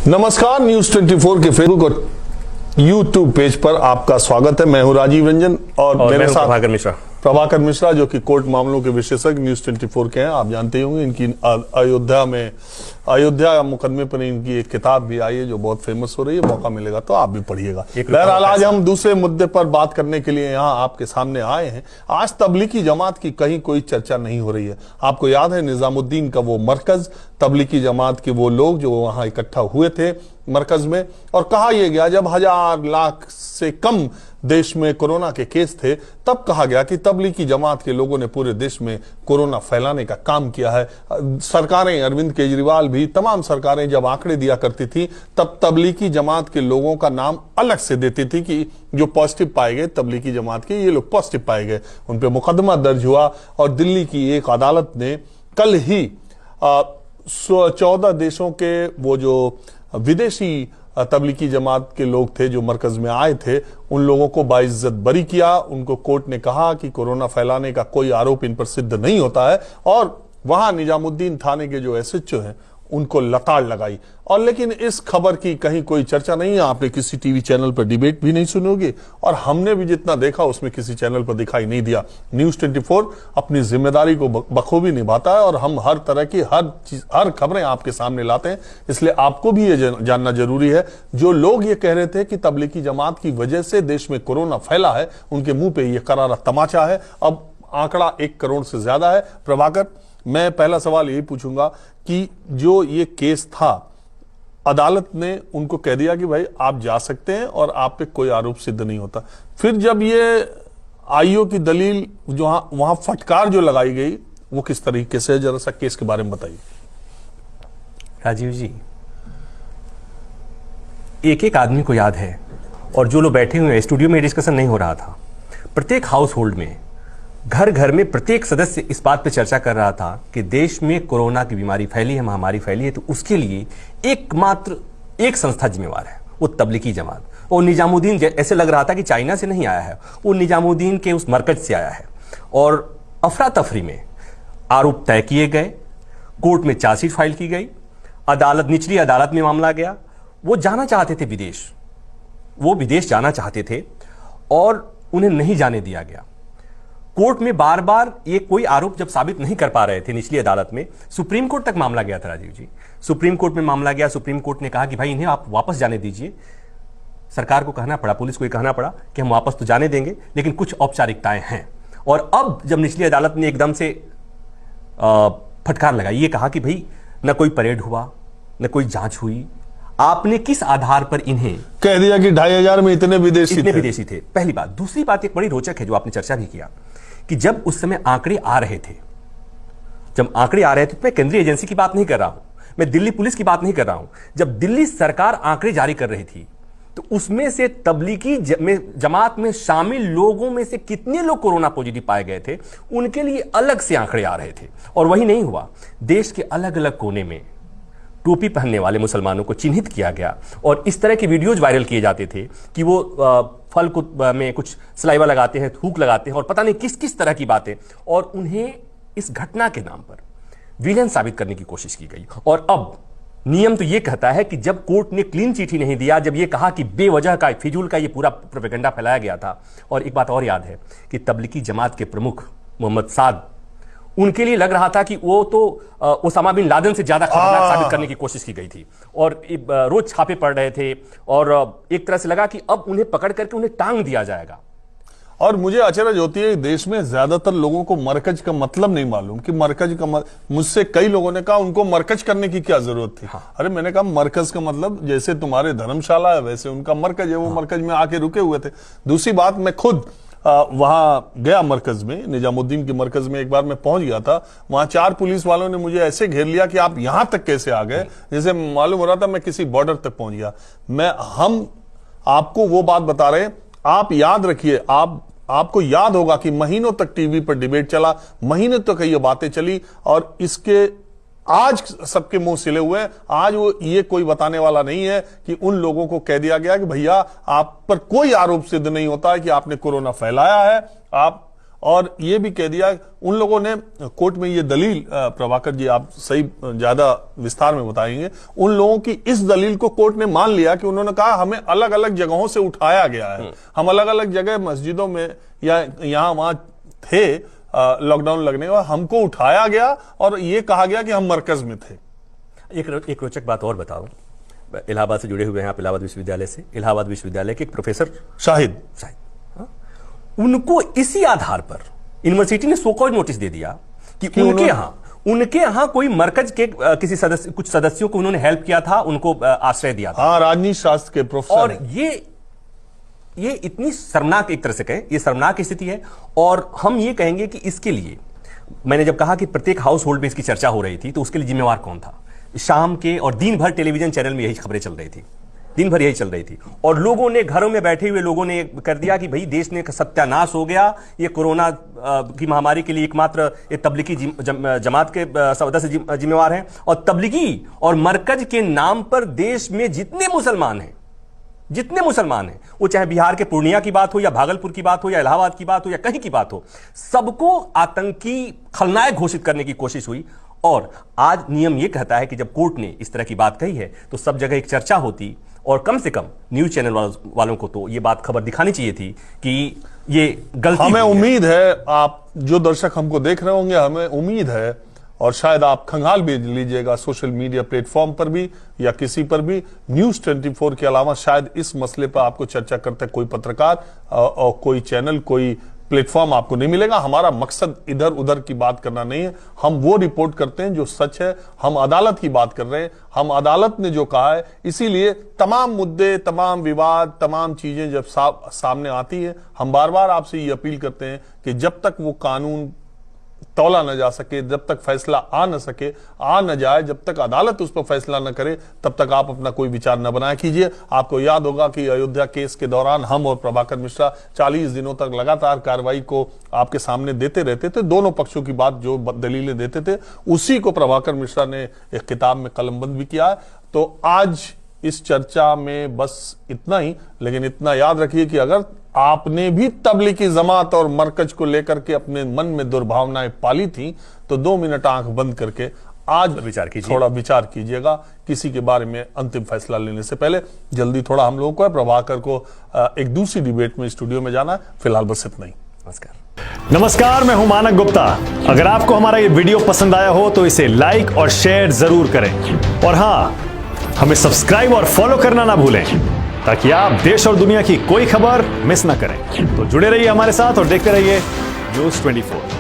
नमस्कार, न्यूज 24 के फेसबुक और यूट्यूब पेज पर आपका स्वागत है। मैं हूं राजीव रंजन और मेरे साथ प्रभाकर मिश्रा जो कि कोर्ट मामलों के विशेषज्ञ न्यूज 24 के हैं। आप जानते होंगे इनकी अयोध्या मुकदमे पर इनकी एक किताब भी आई है जो बहुत फेमस हो रही है। मौका मिलेगा तो आप भी पढ़िएगा। बहरहाल आज हम दूसरे मुद्दे पर बात करने के लिए यहाँ आपके सामने आए हैं। आज तबलीगी जमात की कहीं कोई चर्चा नहीं हो रही है। आपको याद है निजामुद्दीन का वो मरकज, तबलीगी जमात के वो लोग जो वहां इकट्ठा हुए थे मरकज में, और कहा यह गया जब 1000 लाख से कम देश में कोरोना के केस थे तब कहा गया कि तबलीगी जमात के लोगों ने पूरे देश में कोरोना फैलाने का काम किया है। सरकारें, अरविंद केजरीवाल भी, तमाम सरकारें जब आंकड़े दिया करती थी तब तबलीगी जमात के लोगों का नाम अलग से देती थी कि जो पॉजिटिव पाए गए तबलीगी जमात के, ये लोग पॉजिटिव पाए गए, उन पर मुकदमा दर्ज हुआ। और दिल्ली की एक अदालत ने कल ही 14 देशों के वो जो विदेशी तबलीगी जमात के लोग थे जो मरकज में आए थे उन लोगों को बाइज्जत बरी किया। उनको कोर्ट ने कहा कि कोरोना फैलाने का कोई आरोप इन पर सिद्ध नहीं होता है, और वहां निजामुद्दीन थाने के जो एसएचओ हैं उनको लताड़ लगाई। और लेकिन इस खबर की कहीं कोई चर्चा नहीं है। आपने किसी टीवी चैनल पर डिबेट भी नहीं सुनी होगी, और हमने भी जितना देखा उसमें किसी चैनल पर दिखाई नहीं दिया। न्यूज 24 अपनी जिम्मेदारी को बखूबी निभाता है और हम हर तरह की हर खबरें आपके सामने लाते हैं। इसलिए आपको भी ये जानना जरूरी है। जो लोग ये कह रहे थे कि तबलीगी जमात की वजह से देश में कोरोना फैला है, उनके मुंह पे ये करारा तमाचा है। अब आंकड़ा 1 करोड़ से ज्यादा है। प्रभाकर, मैं पहला सवाल यही पूछूंगा कि जो ये केस था, अदालत ने उनको कह दिया कि भाई आप जा सकते हैं और आप पे कोई आरोप सिद्ध नहीं होता। फिर जब ये आईओ की दलील जो वहां फटकार जो लगाई गई वो किस तरीके से, जरा सा केस के बारे में बताइए। राजीव जी, एक एक आदमी को याद है, और जो लोग बैठे हुए हैं, स्टूडियो में डिस्कशन नहीं हो रहा था, प्रत्येक हाउस होल्ड में, घर घर में प्रत्येक सदस्य इस बात पर चर्चा कर रहा था कि देश में कोरोना की बीमारी फैली है, महामारी फैली है, तो उसके लिए एकमात्र एक संस्था जिम्मेवार है, वो तबलीगी जमात। और निजामुद्दीन ऐसे लग रहा था कि चाइना से नहीं आया है, वो निजामुद्दीन के उस मरकज से आया है। और अफरा तफरी में आरोप तय किए गए, कोर्ट में चार्जशीट फाइल की गई, अदालत, निचली अदालत में मामला गया। वो जाना चाहते थे विदेश, वो विदेश जाना चाहते थे और उन्हें नहीं जाने दिया गया। कोर्ट में बार बार ये कोई आरोप जब साबित नहीं कर पा रहे थे निचली अदालत में, सुप्रीम कोर्ट तक मामला गया था राजीव जी। सुप्रीम कोर्ट में मामला गया, सुप्रीम कोर्ट ने कहा कि भाई इन्हें आप वापस जाने दीजिए। सरकार को कहना पड़ा, पुलिस को ये कहना पड़ा कि हम वापस तो जाने देंगे लेकिन कुछ औपचारिकताएं हैं। और अब जब निचली अदालत ने एकदम से फटकार लगाई, ये कहा कि भाई न कोई परेड हुआ, न कोई जांच हुई, आपने किस आधार पर इन्हें कह दिया कि 2500 में इतने विदेशी थे। पहली बात। दूसरी बात एक बड़ी रोचक है जो आपने चर्चा भी किया कि जब उस समय आंकड़े आ रहे थे, तो मैं केंद्रीय एजेंसी की बात नहीं कर रहा हूं, मैं दिल्ली पुलिस की बात नहीं कर रहा हूं। जब दिल्ली सरकार आंकड़े जारी कर रही थी तो उसमें से तबलीगी जमात में शामिल लोगों में से कितने लोग कोरोना पॉजिटिव पाए गए थे, उनके लिए अलग से आंकड़े आ रहे थे। और वही नहीं हुआ, देश के अलग अलग कोने में टोपी पहनने वाले मुसलमानों को चिन्हित किया गया और इस तरह के वीडियोज वायरल किए जाते थे कि वो फल में कुछ सलाइवा लगाते हैं, थूक लगाते हैं और पता नहीं किस किस तरह की बातें, और उन्हें इस घटना के नाम पर विलेन साबित करने की कोशिश की गई। और अब नियम तो ये कहता है कि जब कोर्ट ने क्लीन चिट ही नहीं दिया, जब ये कहा कि बेवजह का, फिजूल का ये पूरा प्रोपेगेंडा फैलाया गया था। और एक बात और याद है कि तबलीगी जमात के प्रमुख मोहम्मद साद, उनके लिए लग रहा था कि वो तो ओसामा बिन लादेन से ज्यादा खतरनाक साबित करने की कोशिश की गई थी, और रोज छापे पड़ रहे थे, और एक तरह से लगा कि अब उन्हें पकड़ करके उन्हें टांग दिया जाएगा। और मुझे अचरज होती है देश में ज्यादातर लोगों को मरकज का मतलब नहीं मालूम कि मरकज का मुझसे कई लोगों ने कहा उनको मरकज करने की क्या जरूरत थी। हाँ। अरे मैंने कहा मरकज का मतलब जैसे तुम्हारे धर्मशाला है वैसे उनका मरकज है, वो मरकज में आके रुके हुए थे। दूसरी बात, मैं खुद वहां गया मरकज में, निजामुद्दीन के मरकज में एक बार मैं पहुंच गया था। वहां 4 पुलिस वालों ने मुझे ऐसे घेर लिया कि आप यहां तक कैसे आ गए, जैसे मालूम हो रहा था मैं किसी बॉर्डर तक पहुंच गया। हम आपको वो बात बता रहे हैं, आप याद रखिए, आपको याद होगा कि महीनों तक टीवी पर डिबेट चला, महीनों तक ये बातें चली, और इसके आज सबके मुंह सिले हुए हैं। आज वो ये कोई बताने वाला नहीं है कि उन लोगों को कह दिया गया कि भैया आप पर कोई आरोप सिद्ध नहीं होता है कि आपने कोरोना फैलाया है, आप और ये भी कह दिया, उन लोगों ने कोर्ट में ये दलील, प्रभाकर जी आप सही ज्यादा विस्तार में बताएंगे, उन लोगों की इस दलील को कोर्ट ने मान लिया कि उन्होंने कहा हमें अलग अलग जगहों से उठाया गया है, हम अलग अलग जगह मस्जिदों में या यहां वहां थे लॉकडाउन लगने के बाद, हमको उठाया गया और ये कहा गया कि हम मरकज में थे। एक रोचक बात और बताऊं, इलाहाबाद से जुड़े हुए हैं आप, इलाहाबाद विश्वविद्यालय से, इलाहाबाद विश्वविद्यालय के एक प्रोफेसर शाहिद, उनको इसी आधार पर यूनिवर्सिटी ने सो कॉज नोटिस दे दिया कि उनके यहां कोई मरकज के किसी सदस्य, कुछ सदस्यों को उन्होंने हेल्प किया था, उनको आश्रय दिया था। हाँ, राजनीति शास्त्र के प्रोफेसर। और ये इतनी शर्मनाक, एक तरह से कहें ये शर्मनाक स्थिति है। और हम ये कहेंगे कि इसके लिए मैंने जब कहा कि प्रत्येक हाउस होल्ड में इसकी चर्चा हो रही थी, तो उसके लिए जिम्मेवार कौन था? शाम के और दिन भर टेलीविजन चैनल में यही खबरें चल रही थी, दिन भर यही चल रही थी, और लोगों ने, घरों में बैठे हुए लोगों ने कर दिया कि भाई देश में सत्यानाश हो गया, ये कोरोना की महामारी के लिए एकमात्र ये तबलीगी जमात के सदस्य जिम्मेवार हैं। और तबलीगी और मरकज के नाम पर देश में जितने मुसलमान हैं, वो चाहे बिहार के पूर्णिया की बात हो या भागलपुर की बात हो या इलाहाबाद की बात हो या कहीं की बात हो, सबको आतंकी खलनायक घोषित करने की कोशिश हुई। और आज नियम यह कहता है कि जब कोर्ट ने इस तरह की बात कही है तो सब जगह एक चर्चा होती, और कम से कम न्यूज चैनल वालों को तो ये बात खबर दिखानी चाहिए थी कि ये गलती। हमें उम्मीद है, आप जो दर्शक हमको देख रहे होंगे, हमें उम्मीद है, और शायद आप खंगाल भी लीजिएगा सोशल मीडिया प्लेटफॉर्म पर भी या किसी पर भी, न्यूज 24 के अलावा शायद इस मसले पर आपको चर्चा करते कोई पत्रकार और कोई चैनल, कोई प्लेटफॉर्म आपको नहीं मिलेगा। हमारा मकसद इधर उधर की बात करना नहीं है, हम वो रिपोर्ट करते हैं जो सच है। हम अदालत की बात कर रहे हैं, हम अदालत ने जो कहा है, इसीलिए तमाम मुद्दे, तमाम विवाद, तमाम चीजें जब सामने आती है, हम बार बार आपसे ये अपील करते हैं कि जब तक वो कानून तौला न जा सके, जब तक फैसला आ न जाए, जब तक अदालत उस पर फैसला न करे, तब तक आप अपना कोई विचार न बनाया कीजिए। आपको याद होगा कि अयोध्या केस के दौरान हम और प्रभाकर मिश्रा 40 दिनों तक लगातार कार्रवाई को आपके सामने देते रहते थे, दोनों पक्षों की बात जो दलीलें देते थे, उसी को प्रभाकर मिश्रा ने एक किताब में कलमबंद भी किया है। तो आज इस चर्चा में बस इतना ही, लेकिन इतना याद रखिए कि अगर आपने भी तबलीगी जमात और मरकज को लेकर के अपने मन में दुर्भावनाएं पाली थी, तो 2 मिनट आंख बंद करके आज विचार कीजिए, थोड़ा विचार कीजिएगा किसी के बारे में अंतिम फैसला लेने से पहले। जल्दी थोड़ा हम लोगों को है, प्रभाकर को एक दूसरी डिबेट में स्टूडियो में जाना है। फिलहाल बस इतना ही। नमस्कार, मैं हूं मानक गुप्ता। अगर आपको हमारा ये वीडियो पसंद आया हो तो इसे लाइक और शेयर जरूर करें, और हाँ, हमें सब्सक्राइब और फॉलो करना ना भूलें ताकि आप देश और दुनिया की कोई खबर मिस ना करें। तो जुड़े रहिए हमारे साथ और देखते रहिए न्यूज़ 24।